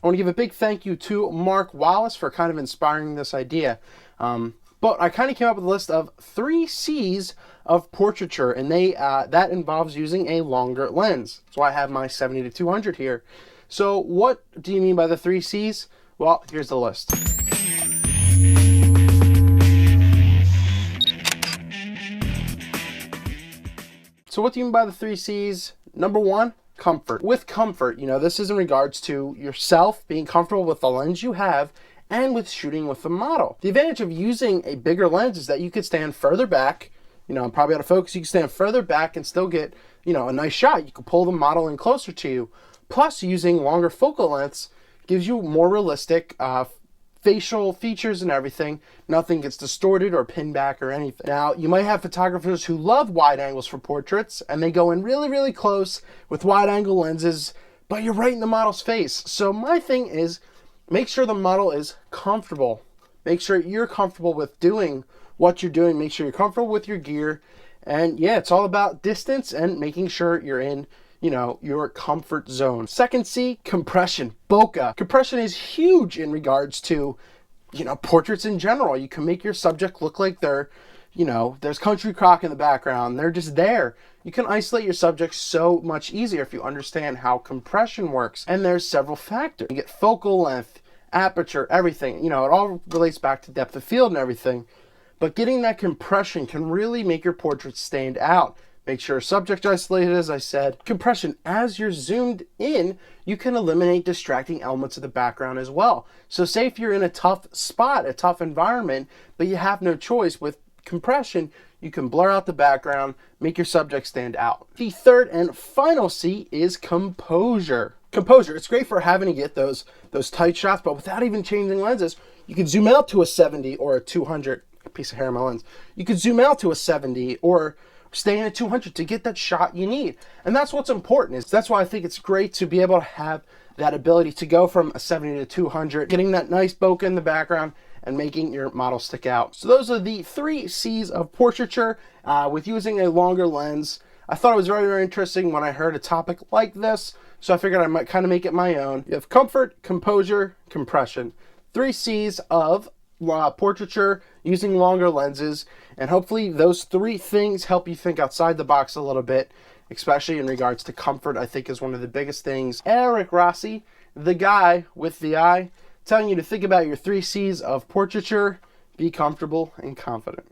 I want to give a big thank you to Mark Wallace for kind of inspiring this idea. But I kind of came up with a list of 3 C's of portraiture, and that involves using a longer lens. That's why I have my 70 to 200 here. So what do you mean by the 3 C's? Well, here's the list. So what do you mean by the 3 C's? Number 1, comfort. With comfort, this is in regards to yourself being comfortable with the lens you have and with shooting with the model. The advantage of using a bigger lens is that you could stand further back. I'm probably out of focus. You can stand further back and still get, a nice shot. You can pull the model in closer to you. Plus, using longer focal lengths gives you more realistic facial features and everything. Nothing gets distorted or pinned back or anything. Now, you might have photographers who love wide angles for portraits, and they go in really, really close with wide angle lenses, but you're right in the model's face. So my thing is, make sure the model is comfortable. Make sure you're comfortable with doing what you're doing. Make sure you're comfortable with your gear. And yeah, it's all about distance and making sure you're in, your comfort zone. Second C, compression, bokeh. Compression is huge in regards to, portraits in general. You can make your subject look like they're, there's country crock in the background. They're just there. You can isolate your subject so much easier if you understand how compression works. And there's several factors. You get focal length, aperture, everything. It all relates back to depth of field and everything. But getting that compression can really make your portrait stand out. Make sure subject isolated, as I said. Compression, as you're zoomed in, you can eliminate distracting elements of the background as well. So say if you're in a tough spot, a tough environment, but you have no choice, with compression, you can blur out the background, make your subject stand out. The third and final C is composure. Composure, it's great for having to get those tight shots, but without even changing lenses, you can zoom out to a 70 or a 200, a piece of hair in my lens. You could zoom out to a 70 or stay in at 200 to get that shot you need. And that's what's important. That's why I think it's great to be able to have that ability to go from a 70 to 200, getting that nice bokeh in the background and making your model stick out. So those are the 3 C's of portraiture with using a longer lens. I thought it was very, very interesting when I heard a topic like this, so I figured I might kind of make it my own. You have comfort, composure, compression. 3 C's of portraiture using longer lenses, and hopefully those 3 things help you think outside the box a little bit, especially in regards to comfort. I think is one of the biggest things. Eric Rossi, the guy with the eye, telling you to think about your 3 C's of portraiture. Be comfortable and confident.